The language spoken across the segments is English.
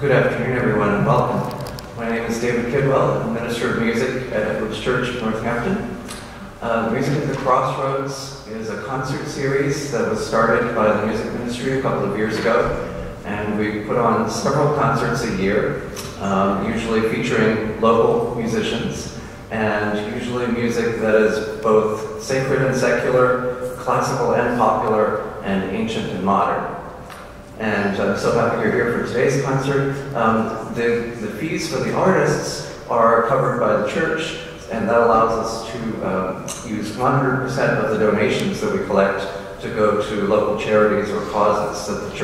Good afternoon, everyone, and welcome. My name is David Kidwell. I'm Minister of Music at Edwards Church, Northampton. Music at the Crossroads is a concert series that was started by the music ministry a couple of years ago, and we put on several concerts a year, usually featuring local musicians, and usually music that is both sacred and secular, classical and popular, and ancient and modern. And I'm so happy you're here for today's concert. The fees for the artists are covered by the church, and that allows us to use 100% of the donations that we collect to go to local charities or causes that the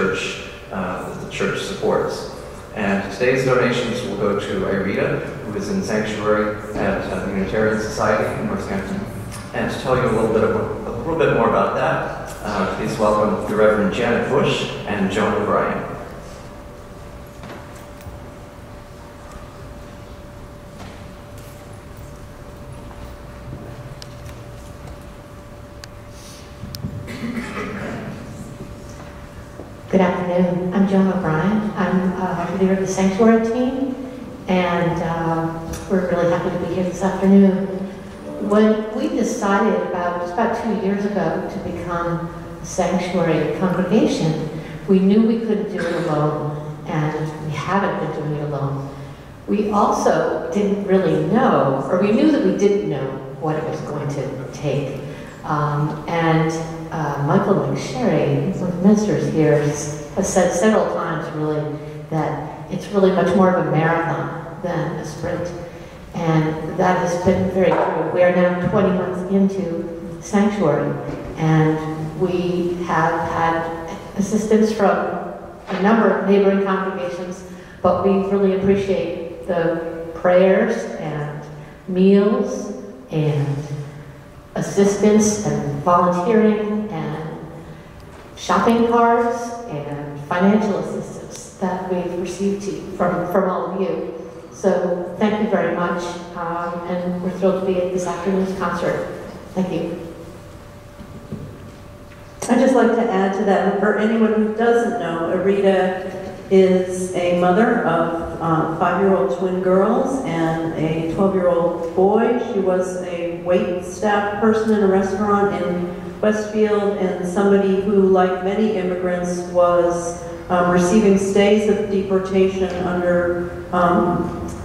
church supports. And today's donations will go to Irita, who is in sanctuary at the Unitarian Society in Northampton. And to tell you a little bit more about that, please welcome the Reverend Janet Bush and Joan O'Brien. Good afternoon. I'm Joan O'Brien. I'm leader of the sanctuary team, and we're really happy to be here this afternoon. When we decided just about 2 years ago to become a sanctuary congregation, we knew we couldn't do it alone, and we haven't been doing it alone. We also didn't really know, or we knew that we didn't know what it was going to take. Michael McSherry, one of the ministers here, has said several times really that it's really much more of a marathon than a sprint. And that has been very true. We are now 20 months into sanctuary, and we have had assistance from a number of neighboring congregations, but we really appreciate the prayers and meals and assistance and volunteering and shopping cards and financial assistance that we've received from all of you. So thank you very much, and we're thrilled to be at this afternoon's concert. Thank you. I'd just like to add to that, for anyone who doesn't know, Arita is a mother of 5-year-old twin girls and a 12-year-old boy. She was a wait staff person in a restaurant in Westfield, and somebody who, like many immigrants, was receiving stays of deportation under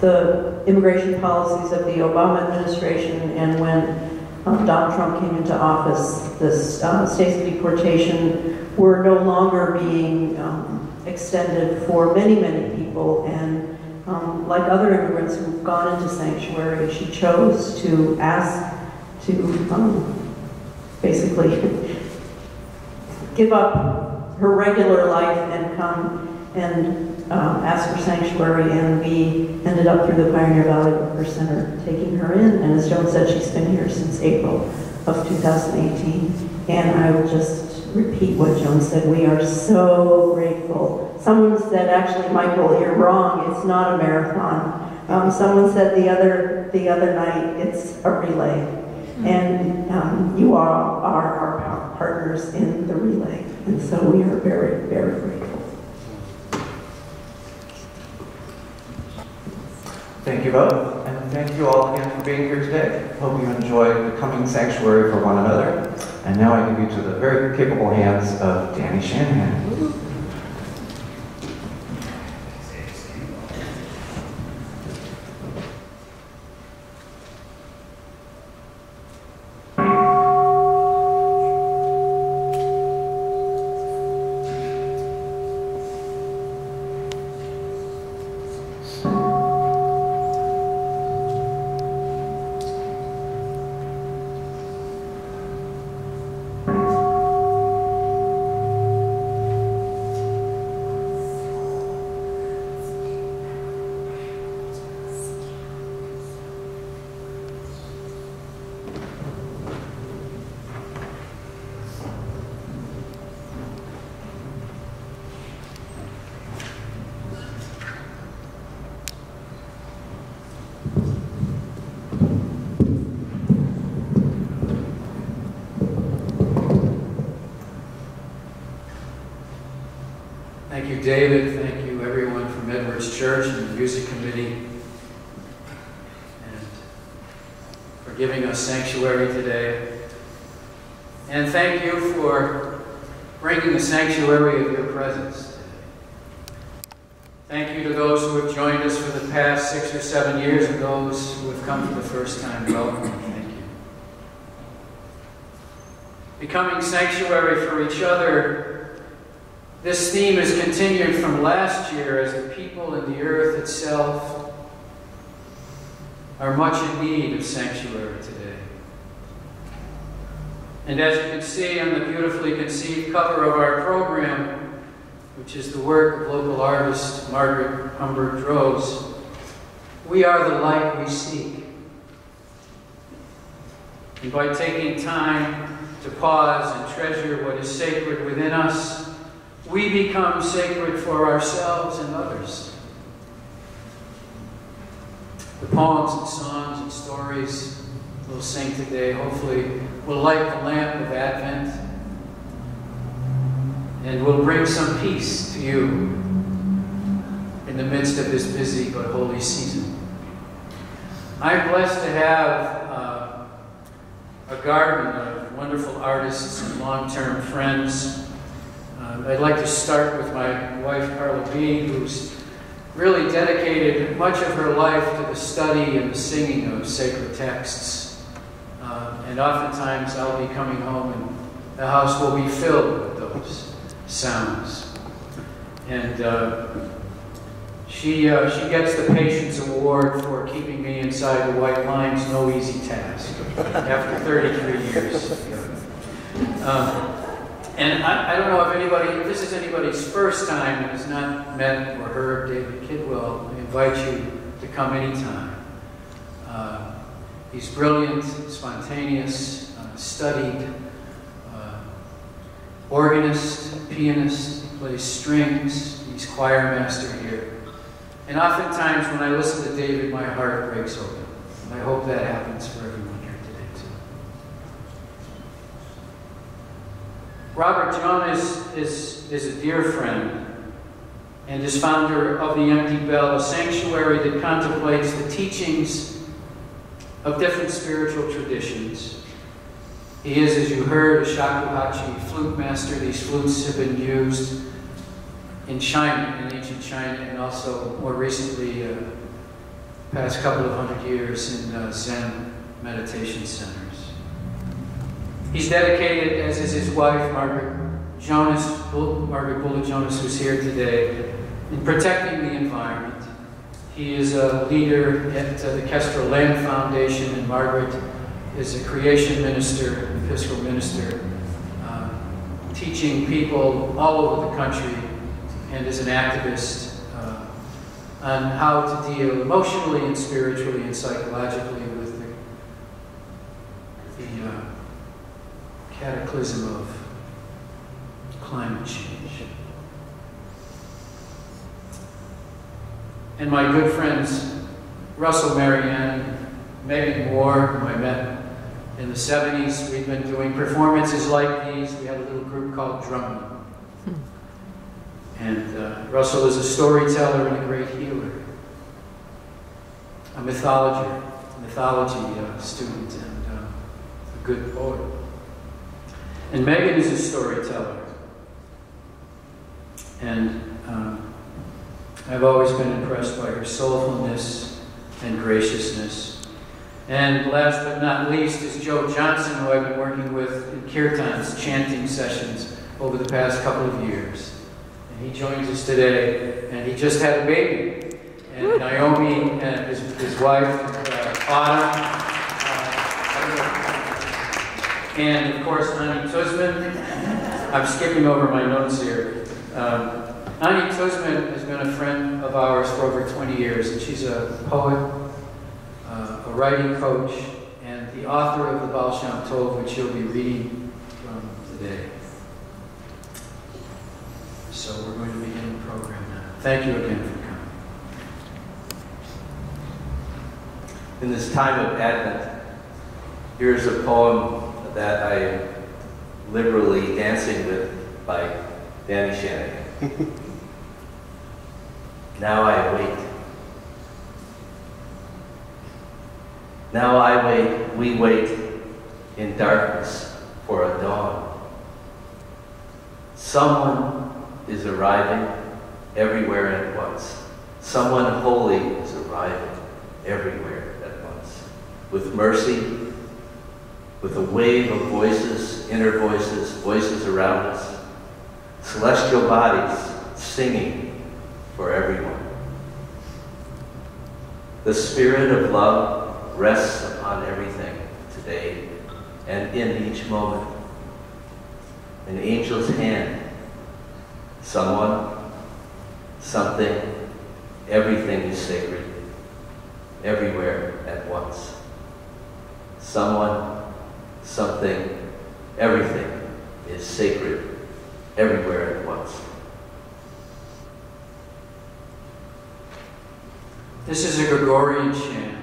the immigration policies of the Obama administration. And when Donald Trump came into office, the stays of deportation were no longer being extended for many, many people. And like other immigrants who've gone into sanctuary, she chose to ask to basically give up her regular life and come and ask for sanctuary, and we ended up through the Pioneer Valley Worker Center taking her in. And as Joan said, she's been here since April of 2018. And I will just repeat what Joan said. We are so grateful. Someone said, actually, Michael, you're wrong. It's not a marathon. Someone said the other night, it's a relay. And you all are our partners in the relay. And so we are very, very grateful. Thank you both, and thank you all again for being here today. Hope you enjoy becoming sanctuary for one another. And now I give you to the very capable hands of Danny Shanahan. Thank you, David. Thank you, everyone, for from Edwards Church and the music committee, and for giving us sanctuary today. And thank you for bringing the sanctuary of your presence today. Thank you to those who have joined us for the past 6 or 7 years and those who have come for the first time. Welcome. Thank you. Becoming sanctuary for each other, this theme is continued from last year as the people and the earth itself are much in need of sanctuary today. And as you can see on the beautifully conceived cover of our program, which is the work of local artist Margaret Humbert Droz, we are the light we seek. And by taking time to pause and treasure what is sacred within us, we become sacred for ourselves and others. The poems and songs and stories we'll sing today hopefully will light the lamp of Advent and will bring some peace to you in the midst of this busy but holy season. I'm blessed to have a garden of wonderful artists and long-term friends. I'd like to start with my wife, Carla B., who's really dedicated much of her life to the study and the singing of sacred texts. And oftentimes I'll be coming home and the house will be filled with those sounds. And she gets the Patience Award for keeping me inside the white lines, no easy task, after 33 years. And I don't know if this is anybody's first time and has not met or heard David Kidwell. I invite you to come anytime. He's brilliant, spontaneous, studied, organist, pianist, plays strings, he's choir master here. And oftentimes when I listen to David, my heart breaks open. And I hope that happens for everyone here today too. Robert Jonas is a dear friend and is founder of the Empty Bell, a sanctuary that contemplates the teachings of different spiritual traditions. He is, as you heard, a shakuhachi flute master. These flutes have been used in China, in ancient China, and also more recently, past couple of 100 years in Zen meditation centers. He's dedicated, as is his wife, Margaret Bullock Jonas, who's here today, in protecting the environment. He is a leader at the Kestrel Land Foundation, and Margaret is a creation minister, Episcopal minister, teaching people all over the country, and is an activist on how to deal emotionally and spiritually and psychologically with the cataclysm of climate change. And my good friends, Russell Marianne, Megan Moore, whom I met in the 70s. We've been doing performances like these. We had a little group called Drumming. And Russell is a storyteller and a great healer, a mythology student, and a good poet. And Megan is a storyteller. And I've always been impressed by her soulfulness and graciousness. And last but not least is Joe Johnson, who I've been working with in kirtans, chanting sessions over the past couple of years. And he joins us today, and he just had a baby. And Naomi and his wife, Autumn, and of course Ani Tuzman. I'm skipping over my notes here. Ani Tuzman has been a friend of ours for over 20 years, and she's a poet, a writing coach, and the author of the Baal Shem Tov, which you'll be reading from today. So we're going to begin the program now. Thank you again for coming. In this time of Advent, here's a poem that I am liberally dancing with by Danny Shannon. Now I wait. Now I wait, we wait in darkness for a dawn. Someone is arriving everywhere at once. Someone holy is arriving everywhere at once. With mercy, with a wave of voices, inner voices, voices around us, celestial bodies singing for everyone. The spirit of love rests upon everything today and in each moment. An angel's hand, someone, something, everything is sacred, everywhere at once. Someone, something, everything is sacred, everywhere at once. This is a Gregorian chant.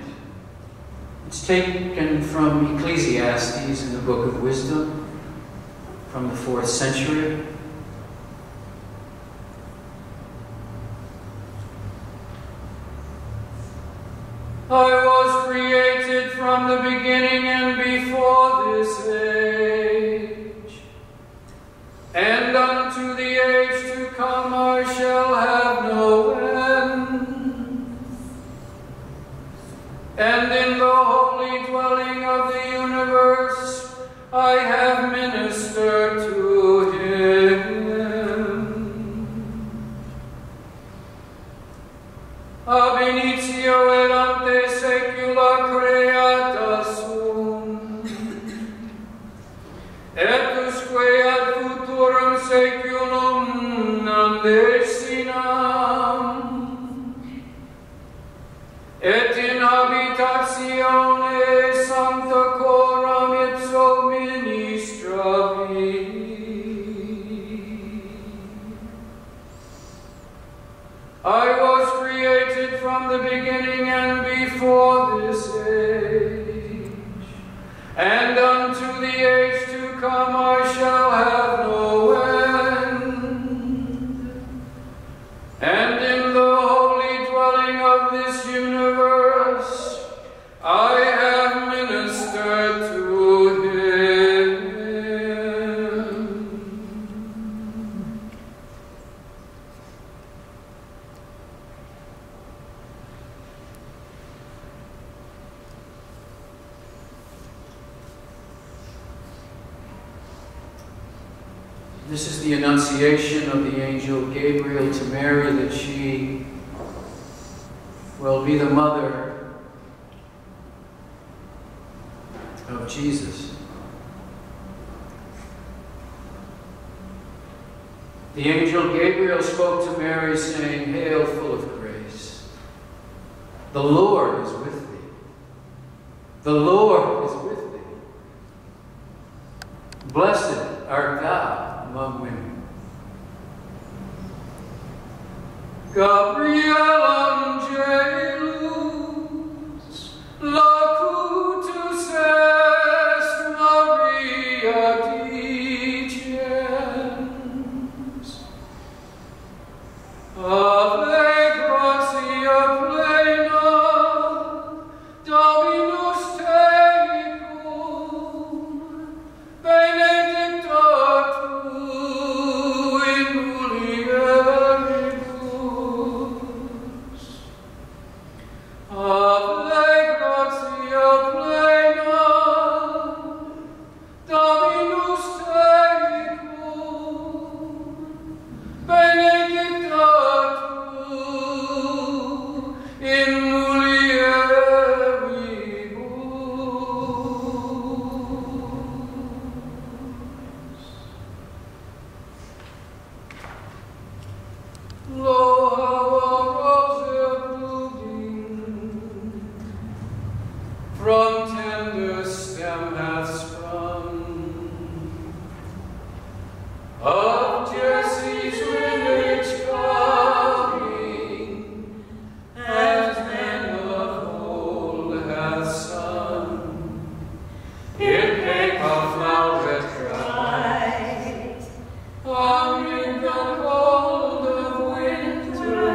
It's taken from Ecclesiastes in the Book of Wisdom from the 4th century. I was created from the beginning and before this age, and unto the age to come I shall have no end. And in the holy dwelling of the universe I have ministered to him. Ab initio et ante saecula creata sum, et usque ad futurum saeculum nam destinam, et in habitatione sancta coram ipso ministravi. I was created from the beginning and before this age, and unto the age to come I shall have no end. And in the holy dwelling of this universe I have ministered to him. This is the annunciation of the angel Gabriel to Mary, that she will be the mother of Jesus. The angel Gabriel spoke to Mary, saying, "Hail, full of grace. The Lord is with thee. The Lord is with thee. Blessed art thou among women." Gabriel angelus locutus est Maria dicens, Ave gratia plena, Dominus tecum, benedicta tu in mulieribus. Ave gratia plena, Dominus tecum, benedicta tu in mulieribus. Lo, how a rose blooming from tender stem hath sprung, of Jesse's lineage coming, as men of old hath sung. In Cape of floweret bright, amid the cold of winter,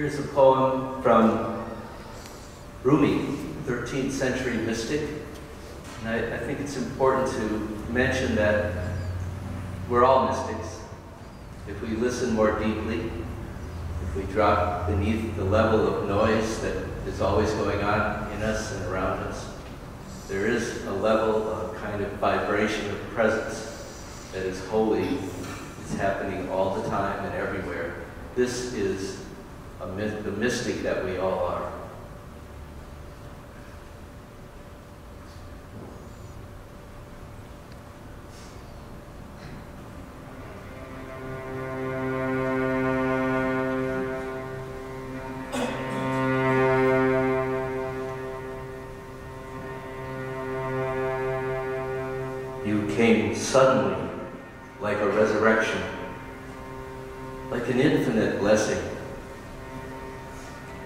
Here's a poem from Rumi, 13th century mystic. And I think it's important to mention that we're all mystics. If we listen more deeply, if we drop beneath the level of noise that is always going on in us and around us, there is a level of kind of vibration of presence that is holy. It's happening all the time and everywhere. This is the mystic that we all are. You came suddenly, like a resurrection, like an infinite blessing.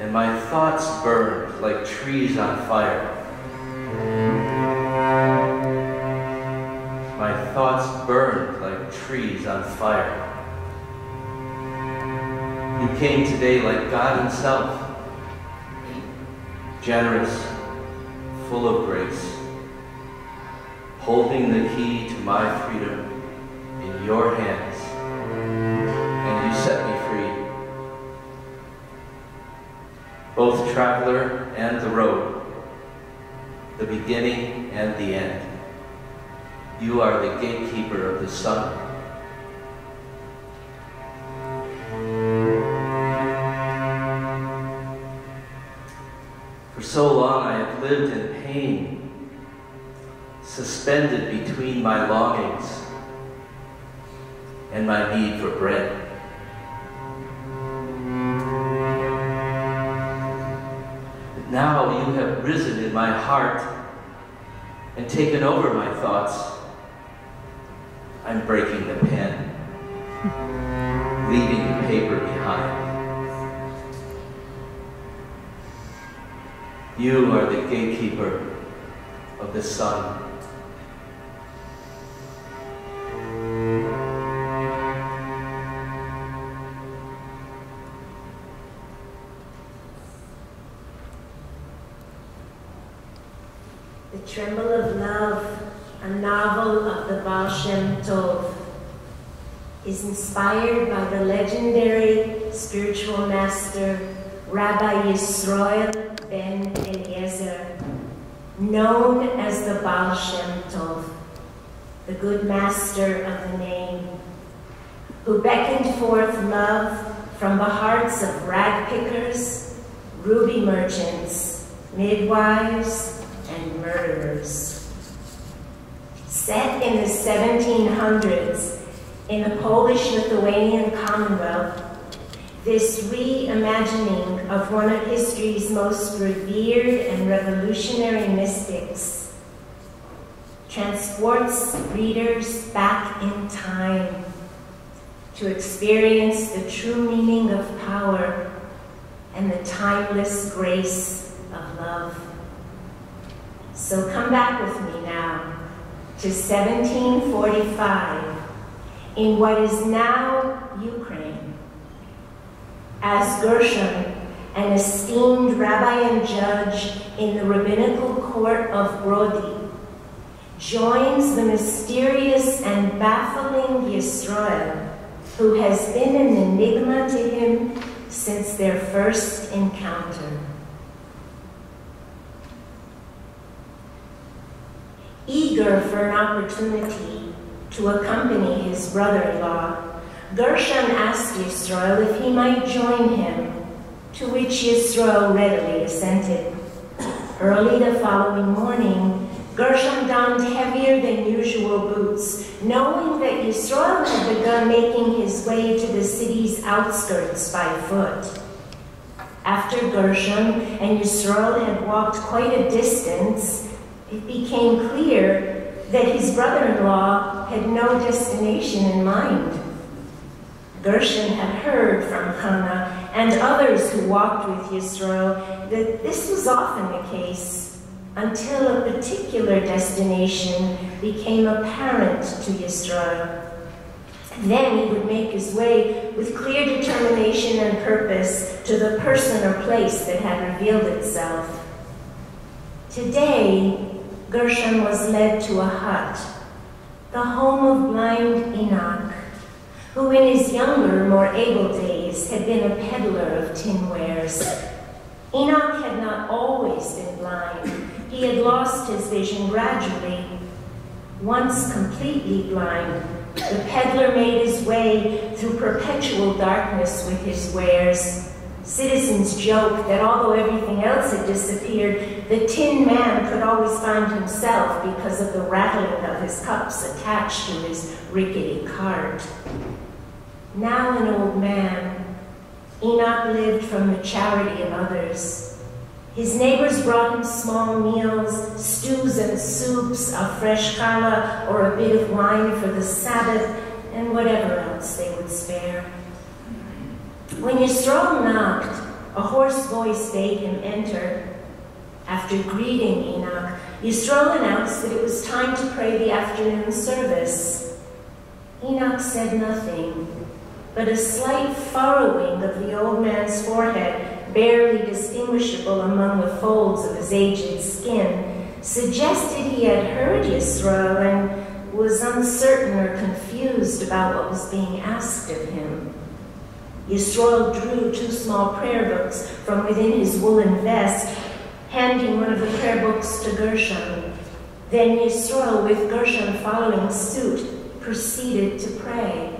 And my thoughts burned like trees on fire. My thoughts burned like trees on fire. You came today like God Himself, generous, full of grace, holding the key to my freedom in your hands, and you set me free. Both traveler and the road, the beginning and the end. You are the gatekeeper of the sun. For so long I have lived in pain, suspended between my longings and my need for bread. But now you have risen in my heart and taken over my thoughts. I'm breaking the pen, leaving the paper behind. You are the gatekeeper of the sun. The Tremble of Love, a novel of the Baal Shem Tov, is inspired by the legendary spiritual master Rabbi Yisroel ben Eliezer, known as the Baal Shem Tov, the good master of the name, who beckoned forth love from the hearts of rag pickers, ruby merchants, midwives, and murderers. Set in the 1700s in the Polish-Lithuanian Commonwealth, this reimagining of one of history's most revered and revolutionary mystics transports readers back in time to experience the true meaning of power and the timeless grace of love. So come back with me now to 1745 in what is now Ukraine, as Gershon, an esteemed rabbi and judge in the rabbinical court of Brody, joins the mysterious and baffling Yisroel, who has been an enigma to him since their first encounter. Eager for an opportunity to accompany his brother-in-law, Gershon asked Yisroel if he might join him, to which Yisroel readily assented. Early the following morning, Gershon donned heavier than usual boots, knowing that Yisroel had begun making his way to the city's outskirts by foot. After Gershon and Yisroel had walked quite a distance, it became clear that his brother-in-law had no destination in mind. Gershon had heard from Hannah and others who walked with Yisroel that this was often the case until a particular destination became apparent to Yisroel. Then he would make his way with clear determination and purpose to the person or place that had revealed itself. Today, Gershon was led to a hut, the home of blind Enoch, who in his younger, more able days had been a peddler of tin wares. Enoch had not always been blind. He had lost his vision gradually. Once completely blind, the peddler made his way through perpetual darkness with his wares. Citizens joked that although everything else had disappeared, the Tin Man could always find himself because of the rattling of his cups attached to his rickety cart. Now an old man, Enoch lived from the charity of others. His neighbors brought him small meals, stews and soups, a fresh challah or a bit of wine for the Sabbath, and whatever else they would spare. When Yisroel knocked, a hoarse voice bade him enter. After greeting Enoch, Yisroel announced that it was time to pray the afternoon service. Enoch said nothing, but a slight furrowing of the old man's forehead, barely distinguishable among the folds of his aged skin, suggested he had heard Yisroel and was uncertain or confused about what was being asked of him. Yisroel drew 2 small prayer books from within his woolen vest, handing one of the prayer books to Gershon. Then Yisroel, with Gershon following suit, proceeded to pray.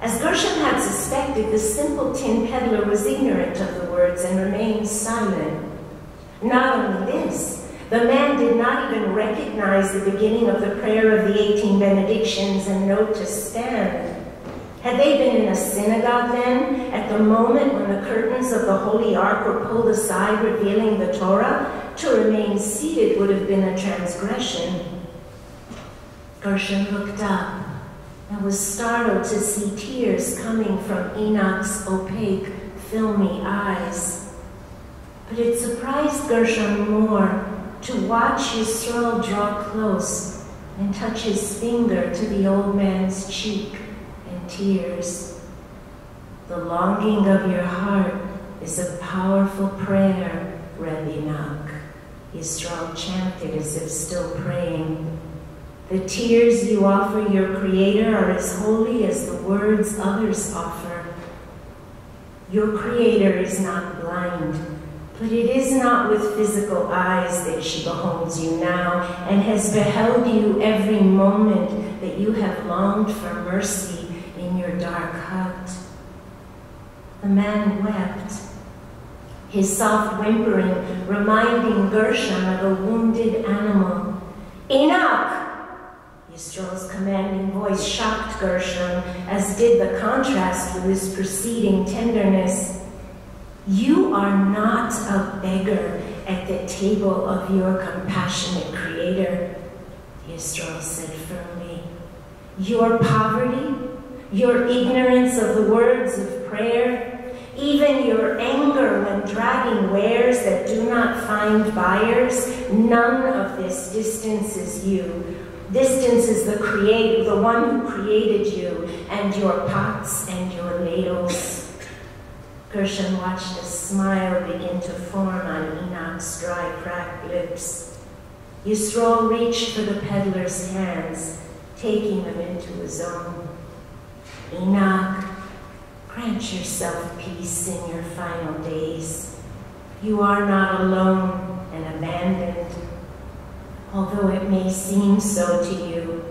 As Gershon had suspected, the simple tin peddler was ignorant of the words and remained silent. Not only this, the man did not even recognize the beginning of the prayer of the 18 benedictions and note to stand. Had they been in a synagogue then, at the moment when the curtains of the Holy Ark were pulled aside, revealing the Torah, to remain seated would have been a transgression. Gershon looked up and was startled to see tears coming from Enoch's opaque, filmy eyes. But it surprised Gershon more to watch Yisroel draw close and touch his finger to the old man's cheek and tears. The longing of your heart is a powerful prayer, read Enoch. Yisroel chanted as if still praying. The tears you offer your Creator are as holy as the words others offer. Your Creator is not blind, but it is not with physical eyes that she beholds you now and has beheld you every moment that you have longed for mercy in your dark hut. The man wept, his soft whimpering reminding Gershon of a wounded animal. Enoch! Yisroel's commanding voice shocked Gershon, as did the contrast with his preceding tenderness. You are not a beggar at the table of your compassionate Creator, Yisroel said firmly. Your poverty, your ignorance of the words of prayer, even your anger when dragging wares that do not find buyers, none of this distances you. Distances the Creator, the one who created you, and your pots and your ladles. Gershon watched a smile begin to form on Enoch's dry, cracked lips. Yisroel reached for the peddler's hands, taking them into his own. Enoch, grant yourself peace in your final days. You are not alone and abandoned, although it may seem so to you.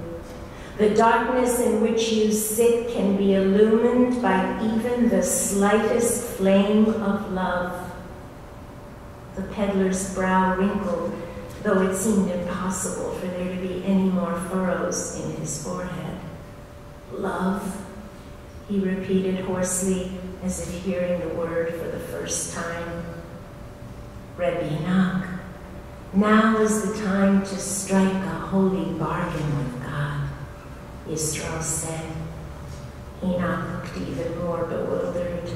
The darkness in which you sit can be illumined by even the slightest flame of love. The peddler's brow wrinkled, though it seemed impossible for there to be any more furrows in his forehead. Love, he repeated hoarsely, as if hearing the word for the first time. Rebbe Enoch, now is the time to strike a holy bargain with God, Yisroel said. Enoch looked even more bewildered.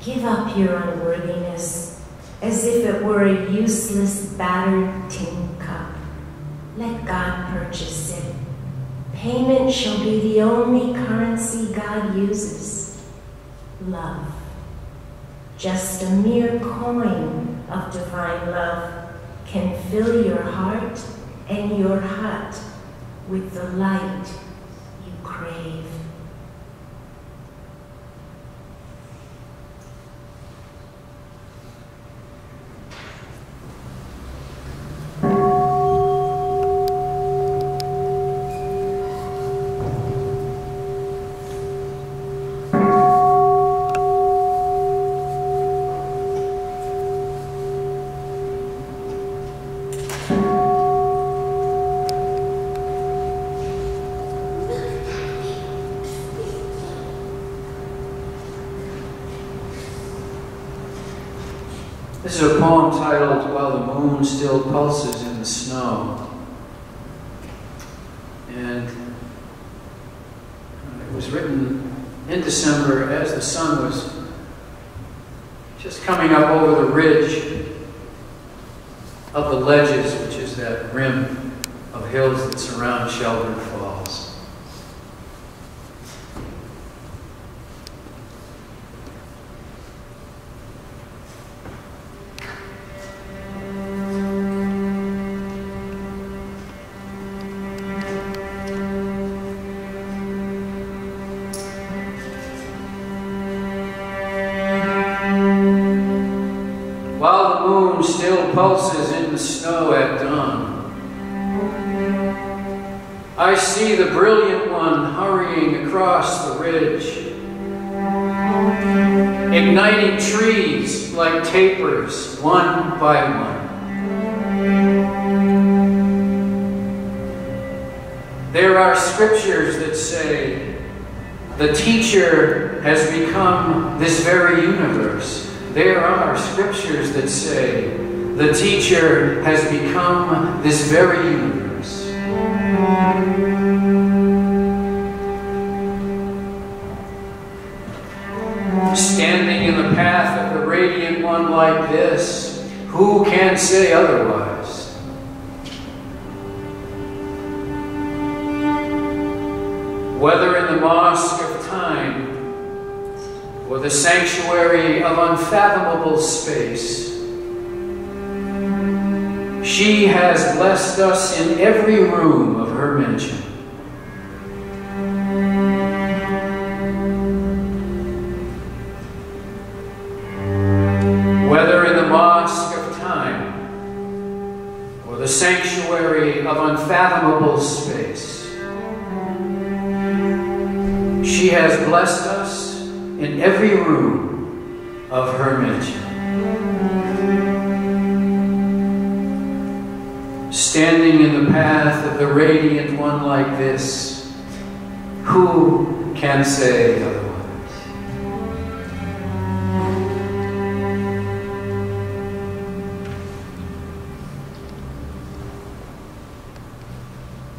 Give up your unworthiness, as if it were a useless, battered tin cup. Let God purchase it. payment shall be the only currency God uses. Love. Just a mere coin of divine love can fill your heart and your hut with the light you crave. This is a poem titled While the Moon Still Pulses in the Snow. And it was written in December as the sun was just coming up over the ridge of the ledges, which is that rim of hills that surround Shelburne Falls. While the moon still pulses in the snow at dawn, I see the brilliant one hurrying across the ridge, igniting trees like tapers, one by one. There are scriptures that say, the teacher has become this very universe. There are scriptures that say, the teacher has become this very universe. Standing in the path of the radiant one like this, who can say otherwise? Whether in the mosque of time, or the sanctuary of unfathomable space, she has blessed us in every room of her mansion. Whether in the mosque of time, or the sanctuary of unfathomable space, she has blessed us in every room of her mansion. Standing in the path of the radiant one like this, who can say otherwise?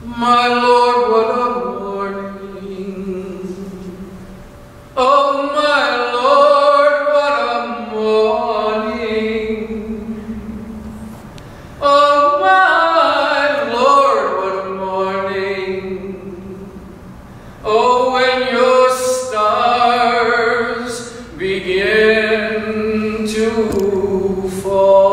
My Lord, what a morning! Oh, my Lord, what a morning! Oh, my Lord, what a morning! Oh, when your stars begin to fall.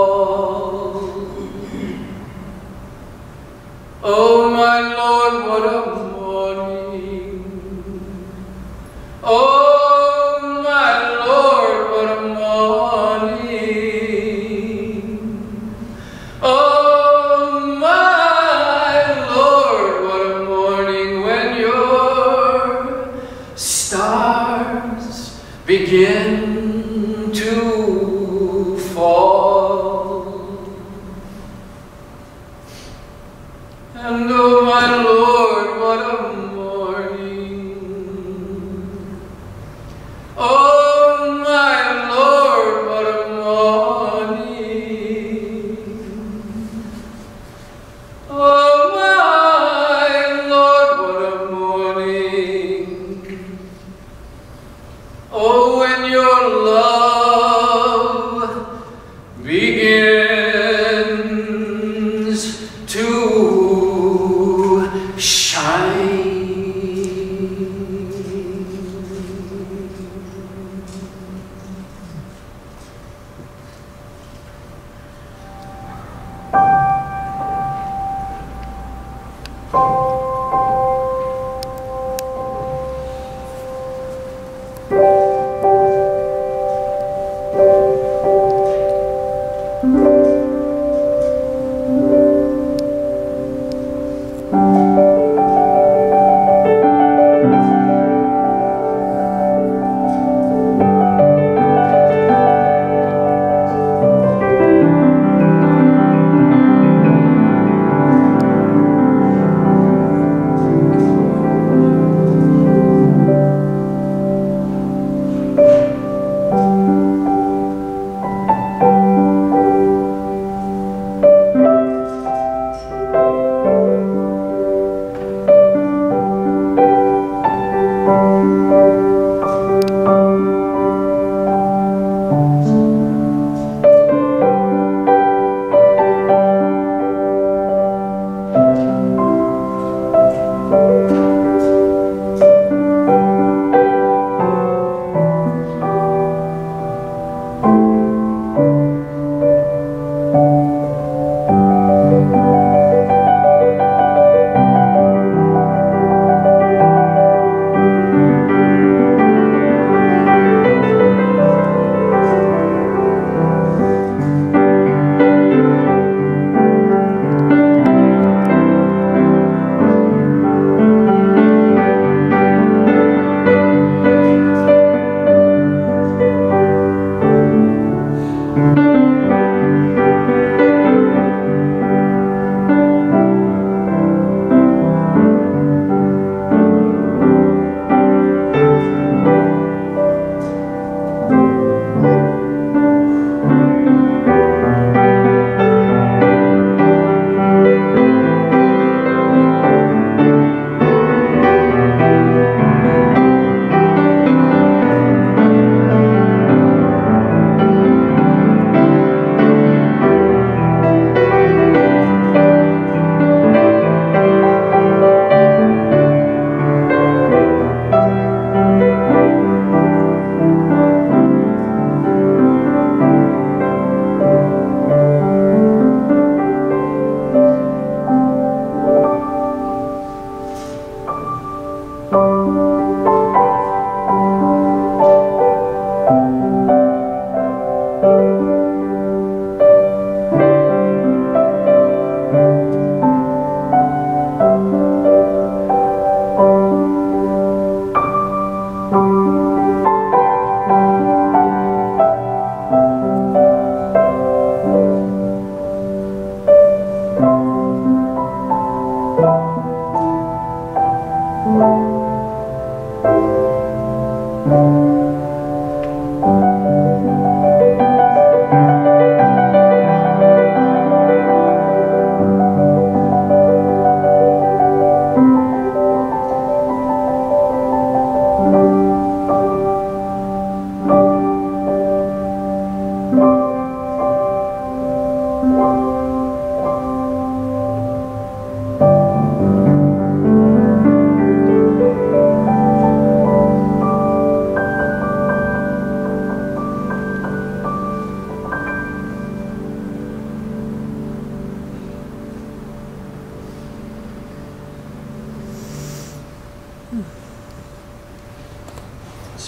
Oh, my Lord, what a morning! Oh, my Lord, what a morning! Oh, my Lord, what a morning when your stars begin to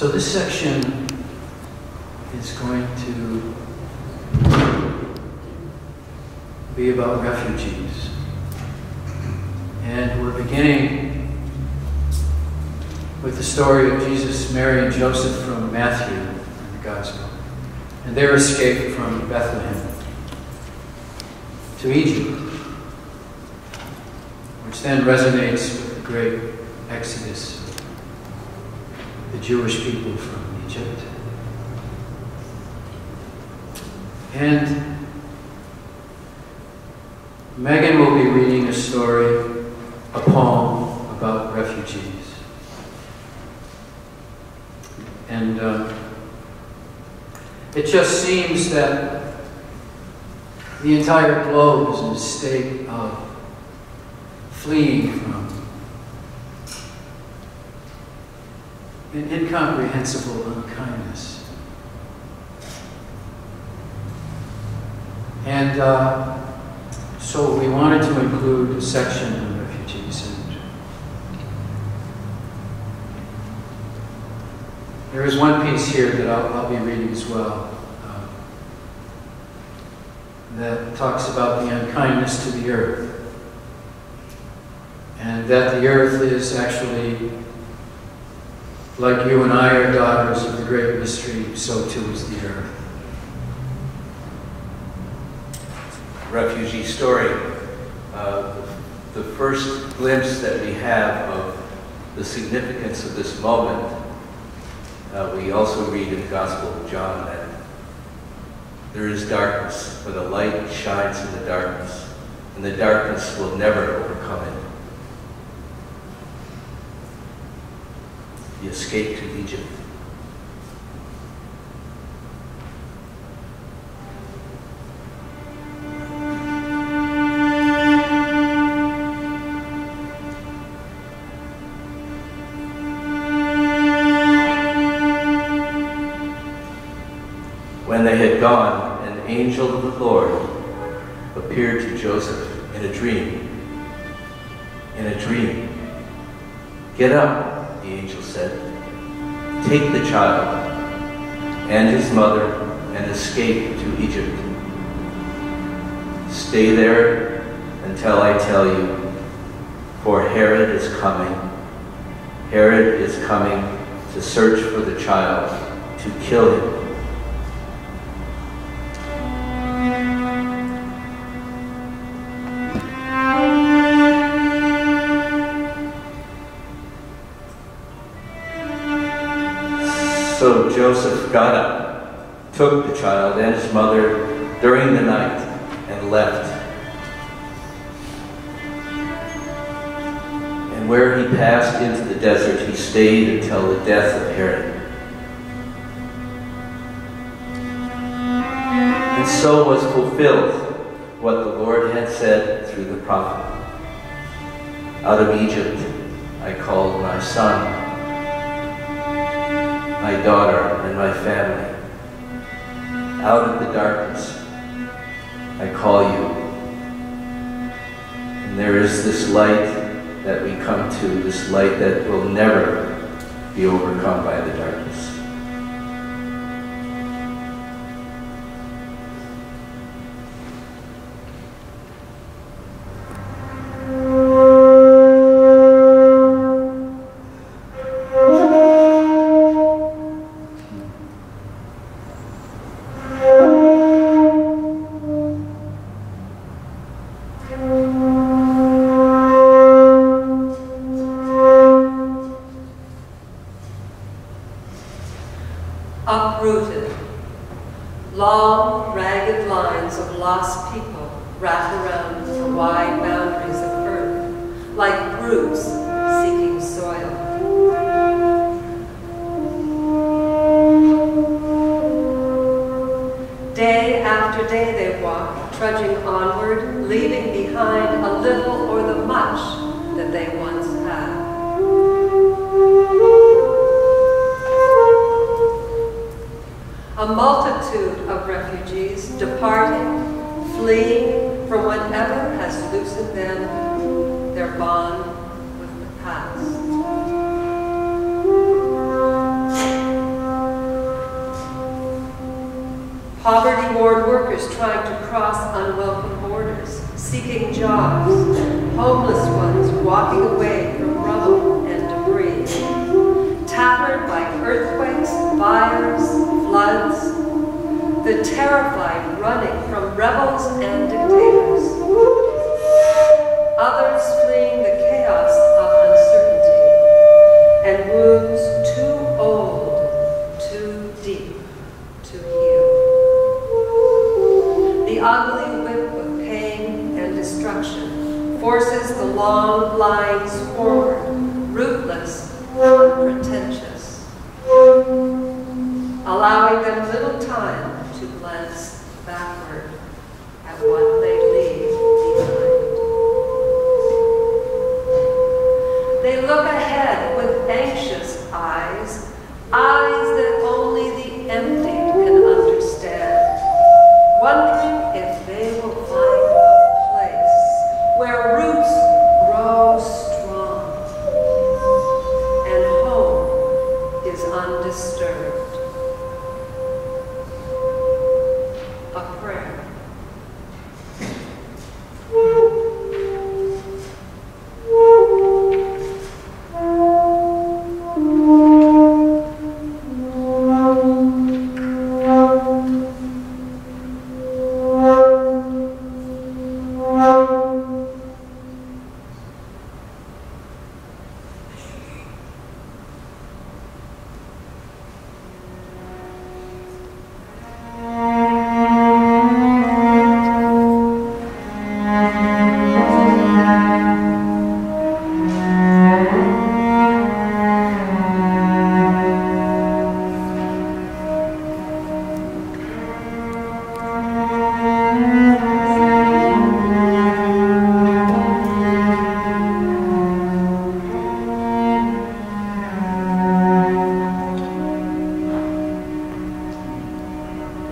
So this section is going to be about refugees. And we're beginning with the story of Jesus, Mary, and Joseph from Matthew in the Gospel, and their escape from Bethlehem to Egypt, which then resonates with the great Exodus of the Jewish people from Egypt. And Megan will be reading a story, a poem about refugees. And it just seems that the entire globe is in a state of fleeing from an incomprehensible unkindness. And so we wanted to include a section on refugees. And there is one piece here that I'll be reading as well that talks about the unkindness to the earth. And that the earth is actually, like you and I are daughters of the great mystery, so too is the earth. Refugee story. The first glimpse that we have of the significance of this moment, we also read in the Gospel of John that there is darkness, but a light shines in the darkness, and the darkness will never overcome it. The escape to Egypt. When they had gone, an angel of the Lord appeared to Joseph in a dream. In a dream. "Get up," the angel said. "Take the child and his mother and escape to Egypt. Stay there until I tell you, for Herod is coming. Herod is coming to search for the child, to kill him." So Joseph got up, took the child and his mother during the night, and left. And where he passed into the desert, he stayed until the death of Herod. And so was fulfilled what the Lord had said through the prophet. "Out of Egypt I called my son, my daughter, and my family. Out of the darkness I call you." And there is this light that we come to, this light that will never be overcome by the darkness. Uprooted. Long, ragged lines of lost people wrap around the wide boundaries of earth, like roots seeking soil. Day after day they walk, trudging onward, leaving behind a little or the much that they once had. A multitude of refugees departing, fleeing from whatever has loosened them, their bond with the past. Poverty-worn workers trying to cross unwelcome borders, seeking jobs, homeless ones walking away from rubble and debris, tattered by earthquakes, fires, floods, the terrified running from rebels and dictators, others fleeing the chaos of uncertainty and wounds too old, too deep to heal. The ugly whip of pain and destruction forces the long lines forward, rootless, unpretentious, allowing them little time to glance backward at what they leave behind. They look ahead with anxious eyes, eyes that only the emptied can understand, wondering if they will find a place where roots grow strong and home is undisturbed. A prayer.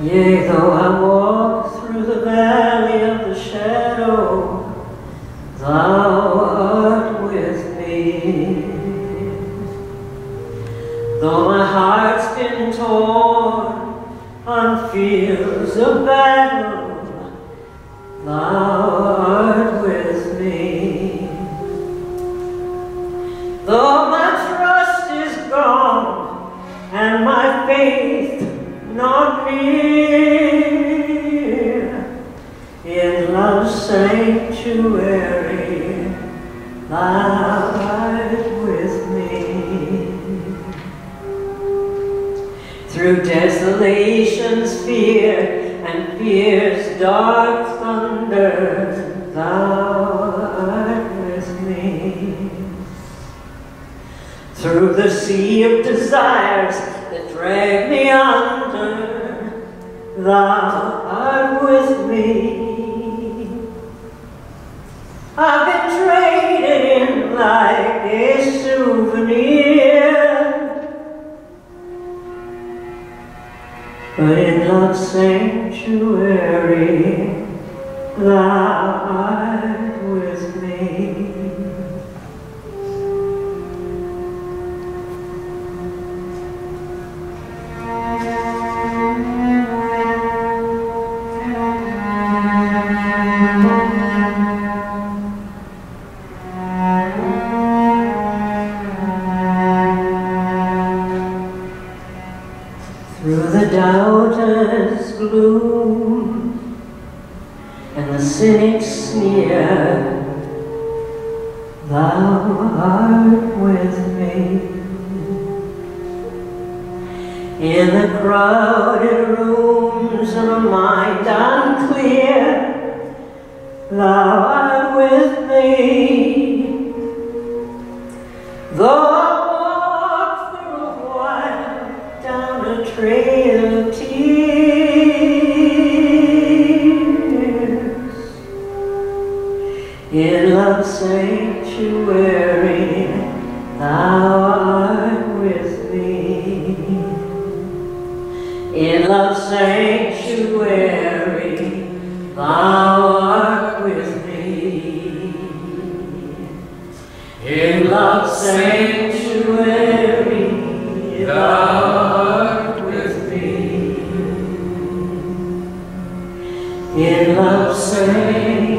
Yea, though I walk through the valley of the shadow, thou art with me. Though my heart's been torn on fields of battle, thou art with me. Though my trust is gone and my faith not near, in love's sanctuary, thou art with me. Through desolation's fear and fear's dark thunder, thou art with me. Through the sea of desires that drag me under, thou art with me. I've been traded in like a souvenir, but in love's sanctuary, thou art with me. Through the doubter's gloom and the cynic's sneer, thou art with me. In the crowded rooms of a mind unclear, thou art with me. Though I walk for a while down a trail of tears, in love's sanctuary, thou art with me. In love's sanctuary, thou art with me. In love's sanctuary, thou art with me. in love's sanctuary,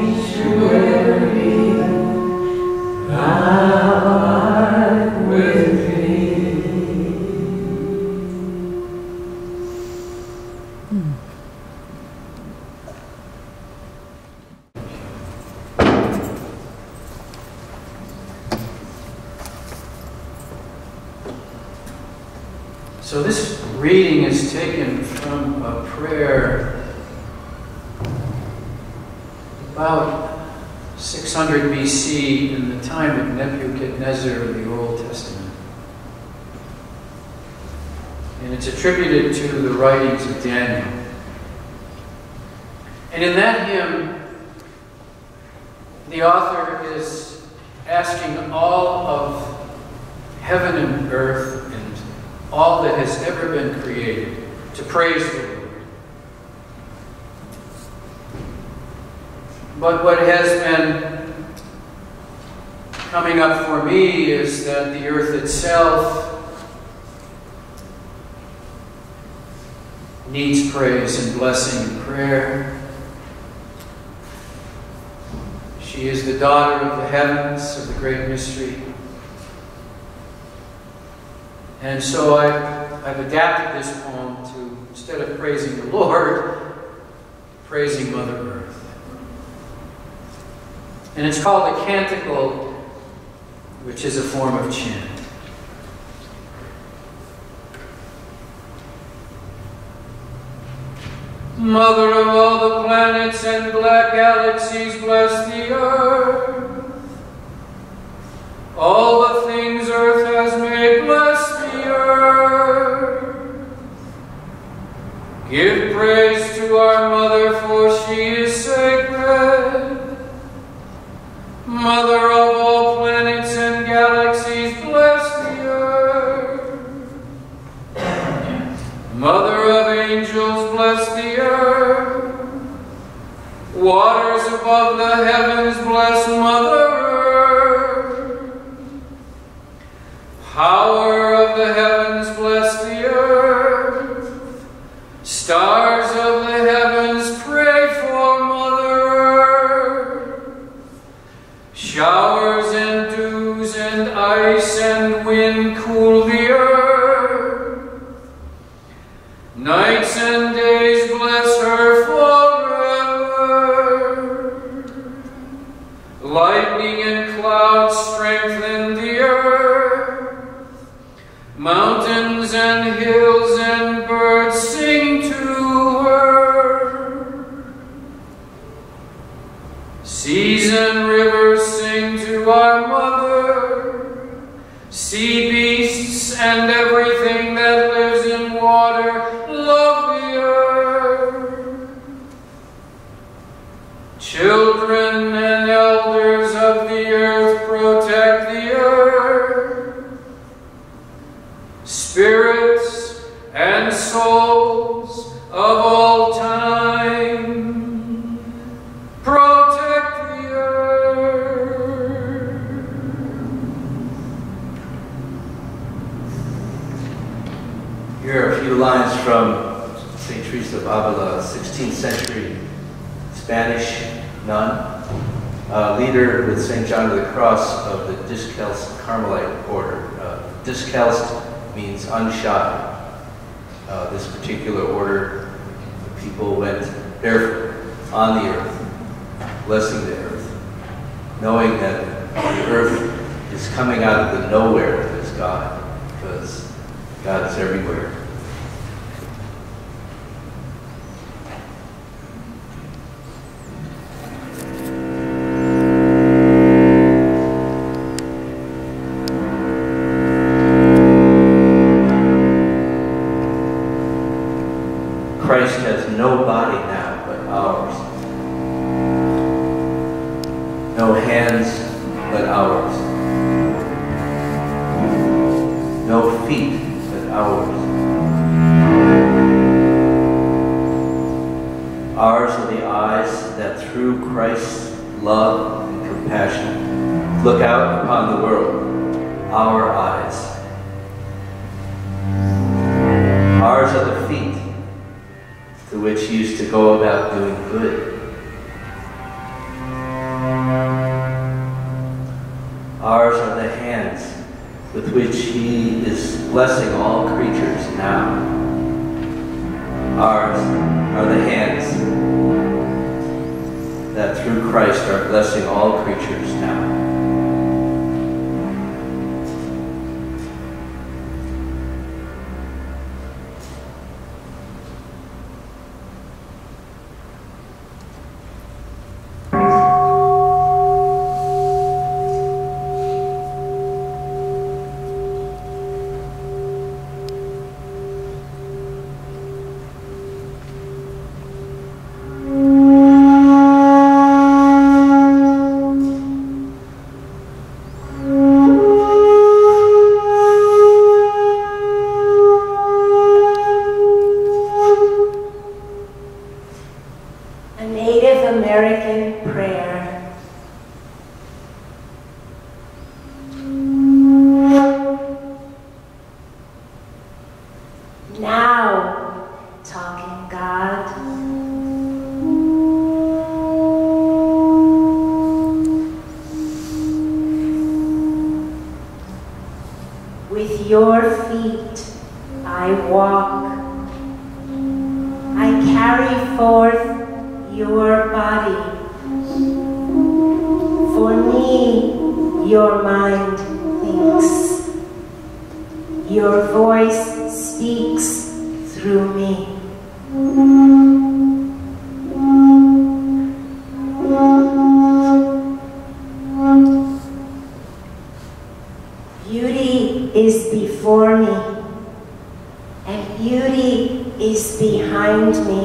thou art with me. So this reading is taken from a prayer about 600 BC in the time of Nebuchadnezzar in the Old Testament. And it's attributed to the writings of Daniel. And in that hymn, the author is asking all of heaven and earth and all that has ever been created to praise the Lord. But what has been coming up for me is that the earth itself needs praise and blessing and prayer. She is the daughter of the heavens, of the great mystery. And so I've adapted this poem to, instead of praising the Lord, praising Mother Earth. And it's called a canticle, which is a form of chant. Mother of all the planets and black galaxies, bless the earth. All the things earth has made, bless the earth. Give praise to our Mother, for she is sacred. Mother of all planets and galaxies, bless the earth. Mother of angels, bless the earth. Waters above the heavens, bless Mother Earth. Power of the heavens, bless the earth. Stars of the heavens, pray for Mother Earth. Showers and dews and ice and wind cool the earth. Nights and days, bless her forever. Lightning and clouds strengthen the earth. Mountains and hills and birds sing to her. Seas and rivers sing to our Mother. Sea beasts and everything that lives in water love the earth. Children and elders of the earth protect the earth. Spirits and souls of all time, protect the earth. Here are a few lines from St. Teresa of Avila, 16th century Spanish nun, leader with St. John of the Cross of the Discalced Carmelite order. Discalced means unshod. This particular order, the people went barefoot on the earth, blessing the earth, knowing that the earth is coming out of the nowhere that is God, because God is everywhere. Christ has no body now but ours, no hands but ours, no feet but ours. Ours are the eyes that through Christ's love and compassion look out upon the world, our eyes. Ours are the feet, the through which he used to go about doing good. Ours are the hands with which he is blessing all creatures now. Ours are the hands that through Christ are blessing all creatures now. your feet I walk. I carry forth your body. For me, your mind thinks. Your voice speaks through me. Beauty is before me, and beauty is behind me.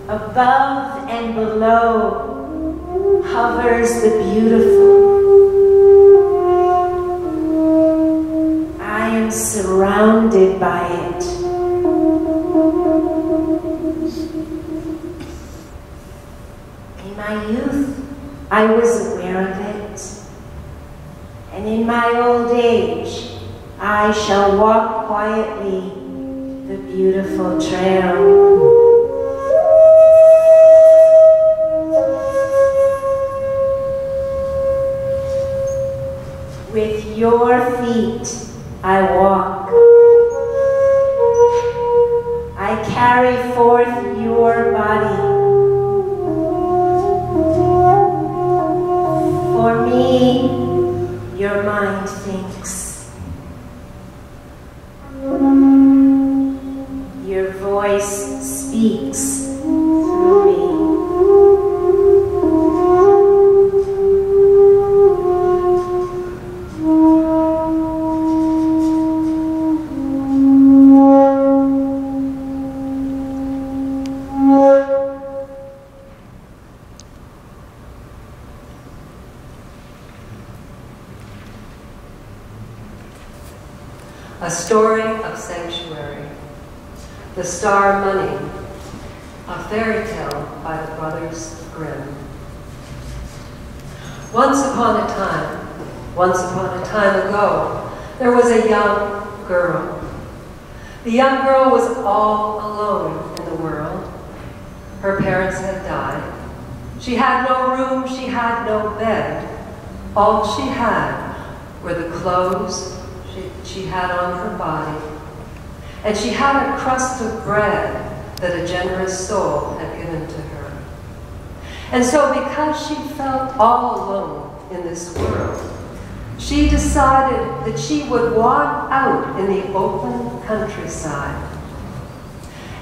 Above and below hovers the beautiful. I am surrounded by it. In my youth, I was aware of it, and in my old age, I shall walk quietly the beautiful trail. With your feet, I walk. I carry forth your body. For me, your mind thinks. Your voice speaks through me. A Story of Sanctuary, The Star Money, a fairy tale by the Brothers Grimm. Once upon a time ago, there was a young girl. The young girl was all alone in the world. Her parents had died. She had no room, she had no bed. All she had were the clothes she had on her body, and she had a crust of bread that a generous soul had given to her. And so, because she felt all alone in this world, she decided that she would walk out in the open countryside,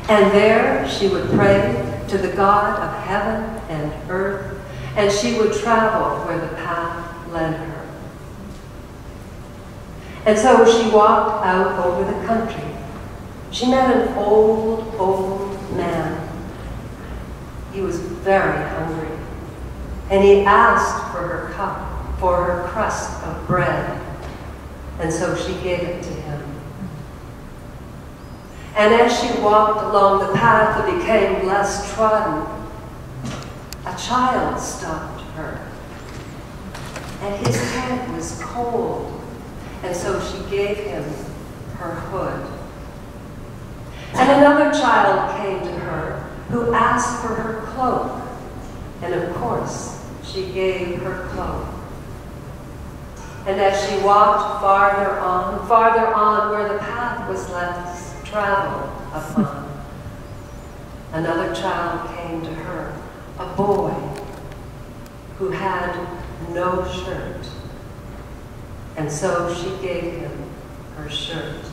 and there she would pray to the God of heaven and earth, and she would travel where the path led her. And so she walked out over the country. She met an old man. He was very hungry. And he asked for her cup, for her crust of bread. And so she gave it to him. And as she walked along the path that became less trodden, a child stopped her. And his head was cold. and so she gave him her hood. And another child came to her who asked for her cloak, and of course she gave her cloak. And as she walked farther on where the path was less traveled upon, another child came to her, a boy who had no shirt. And so she gave him her shirt.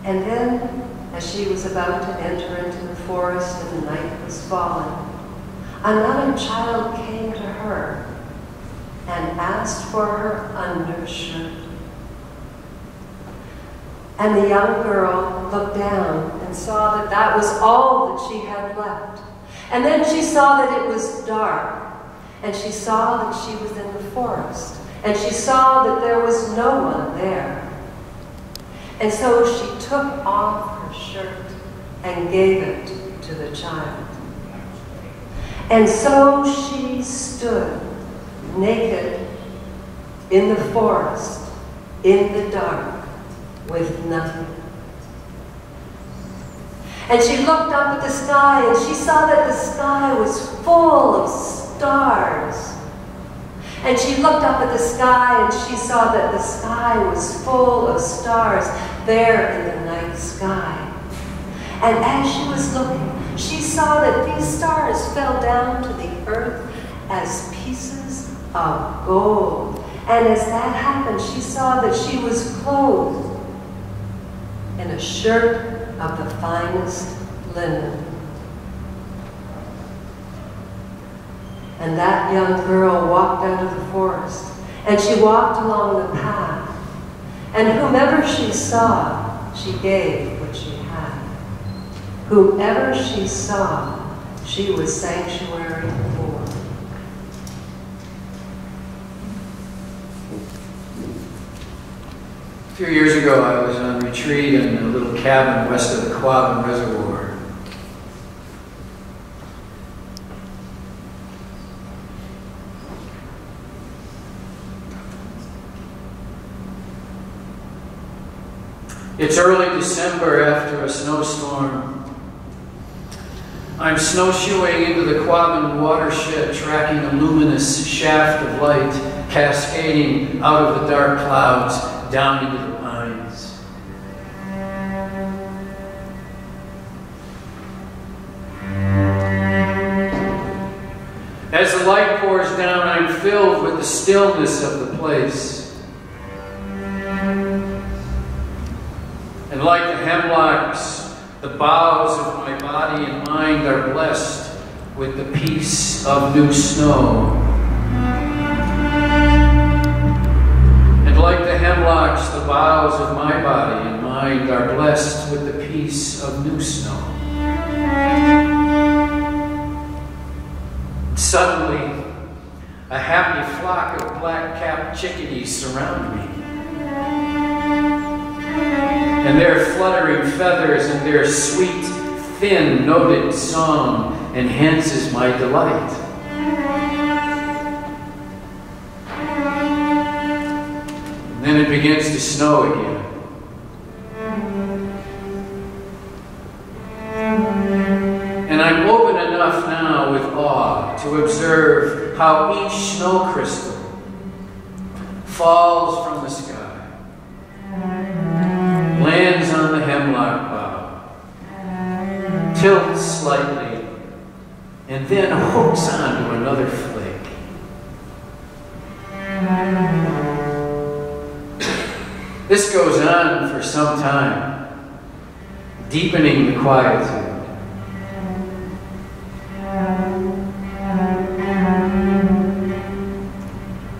And then, as she was about to enter into the forest and the night was falling, another child came to her and asked for her undershirt. And the young girl looked down and saw that that was all that she had left. And then she saw that it was dark, and she saw that she was in the forest, and she saw that there was no one there. And so she took off her shirt and gave it to the child. And so she stood naked in the forest, in the dark, with nothing. And she looked up at the sky, and she saw that the sky was full of stars. And she looked up at the sky, and she saw that the sky was full of stars there in the night sky. And as she was looking, she saw that these stars fell down to the earth as pieces of gold. And as that happened, she saw that she was clothed in a shirt of the finest linen. And that young girl walked out of the forest, and she walked along the path, and whomever she saw, she gave what she had. Whomever she saw, she was sanctuary for. A few years ago, I was on retreat in a little cabin west of the Quabbin Reservoir. It's early December after a snowstorm. I'm snowshoeing into the Quabbin watershed, tracking a luminous shaft of light cascading out of the dark clouds down into the pines. As the light pours down, I'm filled with the stillness of the place. And like the hemlocks, the boughs of my body and mind are blessed with the peace of new snow. And like the hemlocks, the boughs of my body and mind are blessed with the peace of new snow. Suddenly, a happy flock of black-capped chickadees surround me. And their fluttering feathers and their sweet, thin, noted song enhances my delight. And then it begins to snow again. And I'm open enough now with awe to observe how each snow crystal falls from the sky, lands on the hemlock bough, tilts slightly, and then hooks onto another flake. This goes on for some time, deepening the quietude.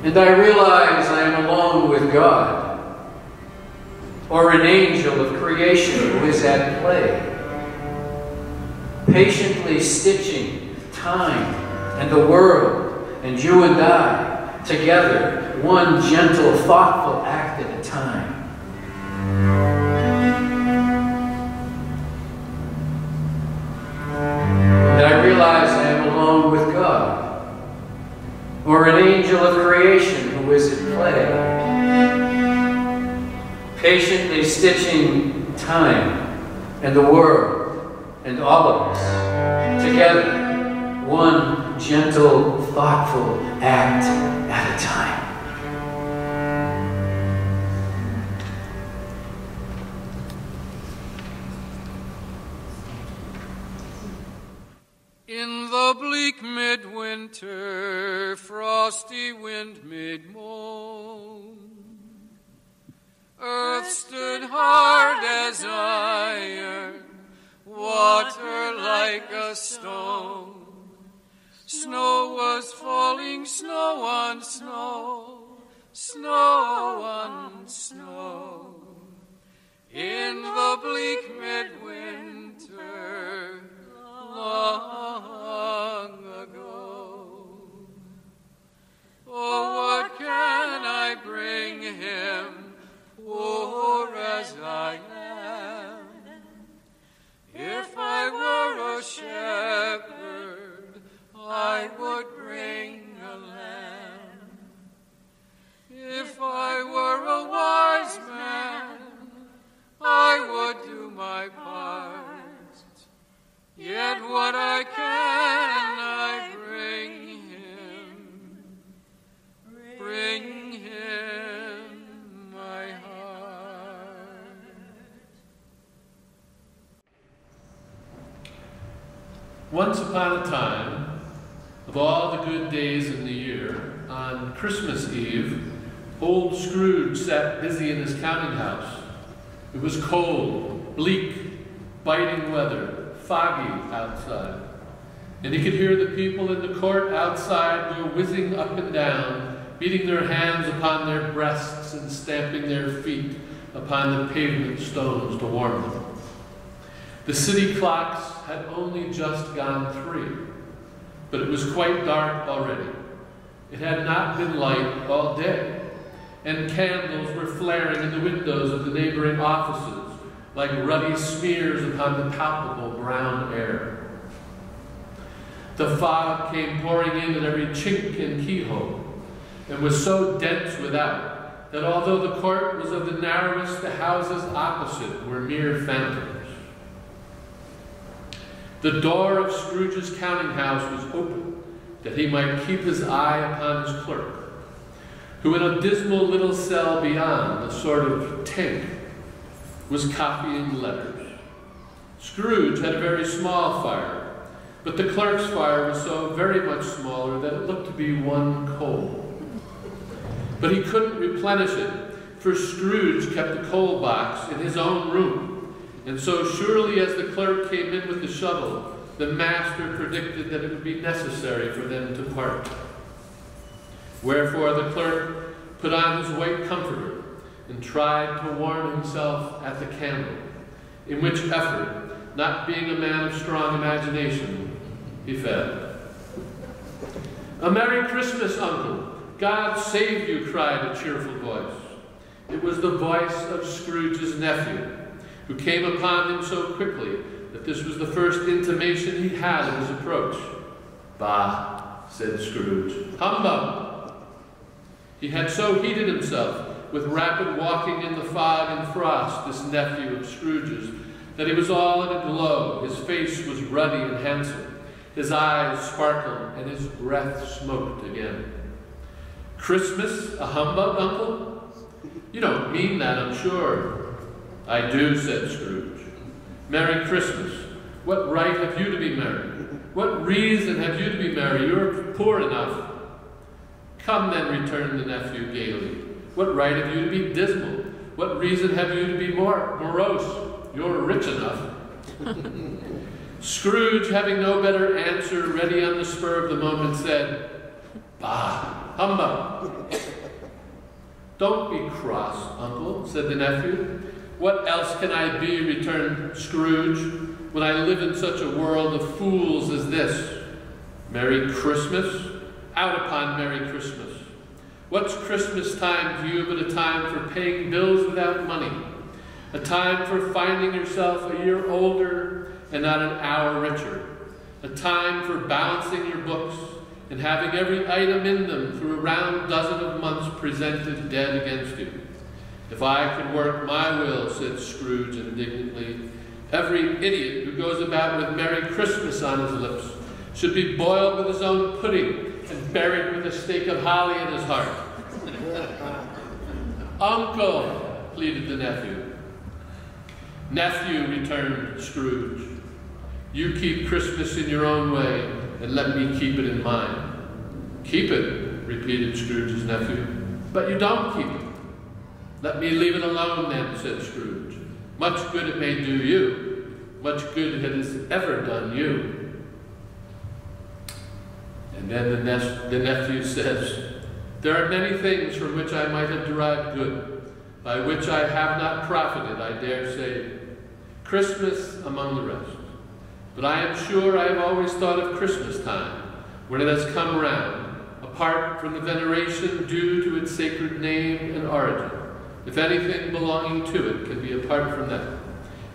And I realize I am alone with God, or an angel of creation who is at play, patiently stitching time and the world and you and I together, one gentle, thoughtful act at a time. And I realize I am alone with God, or an angel of creation who is at play, patiently stitching time and the world and all of us together, one gentle, thoughtful act at a time. In the bleak midwinter, frosty wind made moan. Earth stood hard as iron, water like a stone. Snow was falling, snow on snow, snow on snow. In the bleak midwinter, long ago. Oh, what can I bring him, poor as I am? If I were a shepherd, I would bring a lamb. If I were a wise man, I would do my part. Yet what I can, I bring him my heart. Once upon a time, of all the good days in the year, on Christmas Eve, old Scrooge sat busy in his counting house. It was cold, bleak, biting weather, foggy outside, and he could hear the people in the court outside go whizzing up and down, beating their hands upon their breasts and stamping their feet upon the pavement stones to warm them. The city clocks had only just gone 3, but it was quite dark already. It had not been light all day, and candles were flaring in the windows of the neighboring offices like ruddy smears upon the palpable brown air. The fog came pouring in at every chink and keyhole, and was so dense without that although the court was of the narrowest, the houses opposite were mere phantoms. The door of Scrooge's counting house was open, that he might keep his eye upon his clerk, who in a dismal little cell beyond, a sort of tank, was copying letters. Scrooge had a very small fire, but the clerk's fire was so very much smaller that it looked to be one coal. But he couldn't replenish it, for Scrooge kept the coal box in his own room, and so surely as the clerk came in with the shovel, the master predicted that it would be necessary for them to part. Wherefore the clerk put on his white comforter and tried to warm himself at the candle, in which effort, not being a man of strong imagination, he fed. "A Merry Christmas, Uncle! God save you!" cried a cheerful voice. It was the voice of Scrooge's nephew, who came upon him so quickly that this was the first intimation he had of his approach. "Bah," said Scrooge. "Humbug!" He had so heated himself with rapid walking in the fog and frost, this nephew of Scrooge's, that he was all in a glow. His face was ruddy and handsome. His eyes sparkled, and his breath smoked again. "Christmas a humbug, Uncle? You don't mean that, I'm sure." "I do," said Scrooge. "Merry Christmas. What right have you to be merry? What reason have you to be merry? You're poor enough." "Come then," returned the nephew gaily. "What right have you to be dismal? What reason have you to be morose? You're rich enough." Scrooge, having no better answer ready on the spur of the moment, said, "Bah, humbug." "Don't be cross, Uncle," said the nephew. "What else can I be," returned Scrooge, "when I live in such a world of fools as this? Merry Christmas? Out upon Merry Christmas. What's Christmas time to you but a time for paying bills without money? A time for finding yourself a year older and not an hour richer. A time for balancing your books and having every item in them through a round dozen of months presented dead against you. If I could work my will, said Scrooge indignantly, every idiot who goes about with Merry Christmas on his lips should be boiled with his own pudding and buried with a stake of holly in his heart. Uncle, pleaded the nephew. Nephew, returned Scrooge, you keep Christmas in your own way and let me keep it in mine. Keep it, repeated Scrooge's nephew, but you don't keep it. Let me leave it alone then, said Scrooge. Much good it may do you, much good it has ever done you. And then the nephew says, there are many things from which I might have derived good, by which I have not profited, I dare say. Christmas among the rest. But I am sure I have always thought of Christmas time, when it has come round, apart from the veneration due to its sacred name and origin, if anything belonging to it can be apart from that,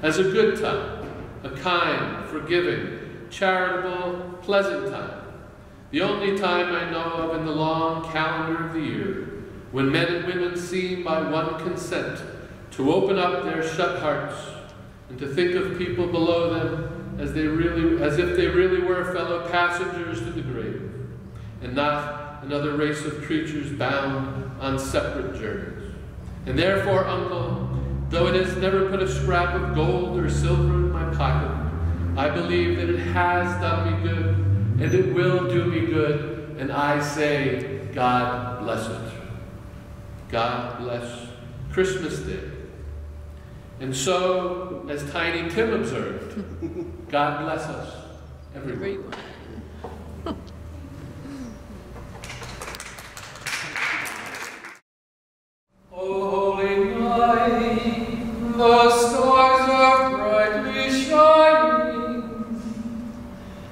as a good time, a kind, forgiving, charitable, pleasant time, the only time I know of in the long calendar of the year, when men and women seem by one consent to open up their shut hearts and to think of people below them as if they really were fellow passengers to the grave, and not another race of creatures bound on separate journeys. And therefore, Uncle, though it has never put a scrap of gold or silver in my pocket, I believe that it has done me good, and it will do me good, and I say, God bless it. God bless Christmas Day. And so, as Tiny Tim observed, God bless us, everyone. O holy night, the stars are brightly shining.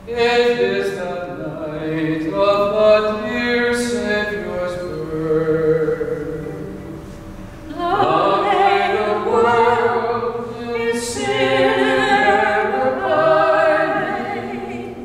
It is the night of the dear Savior's birth. Long lay the world in sin and error pining,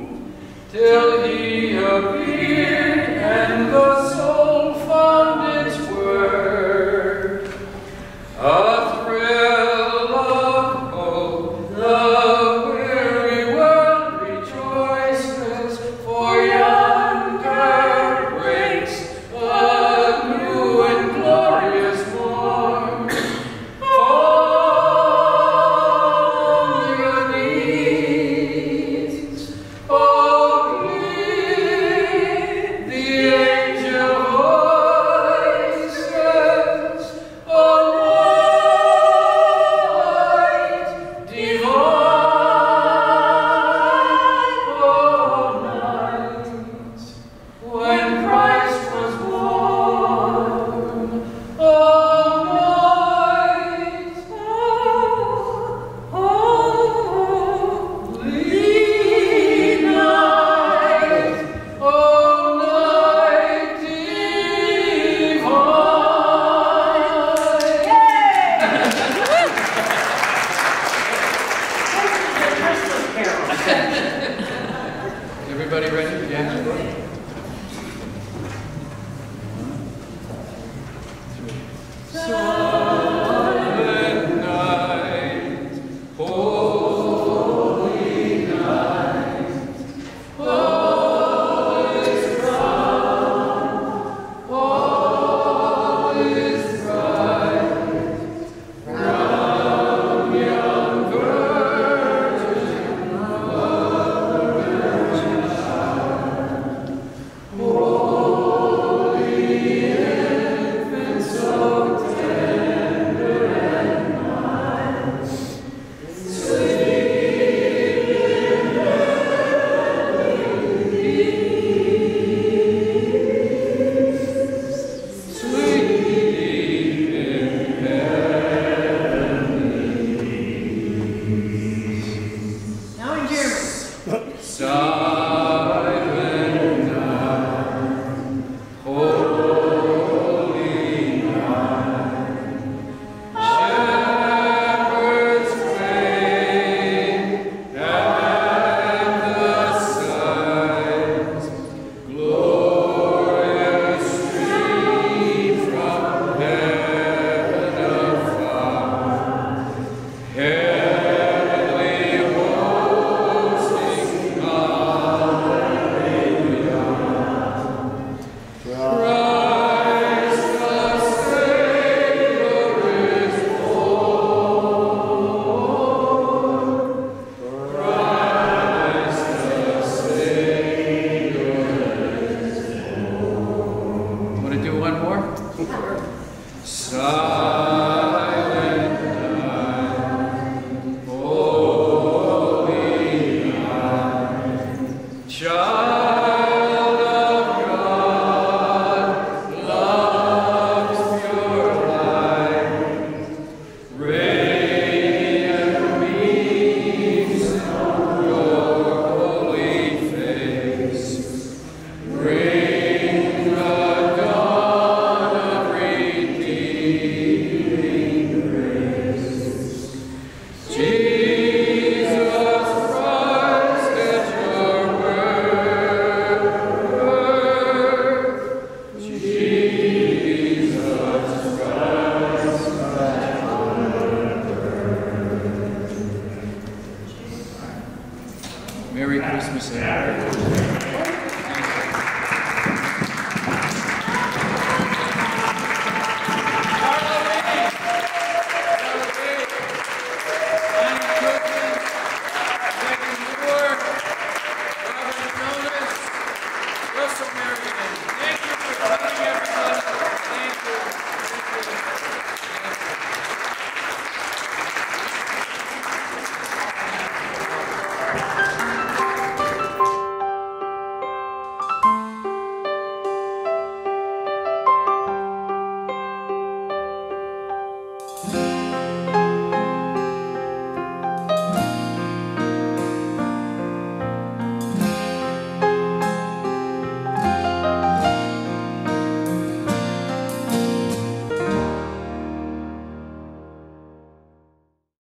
Christmas and Happy New Year.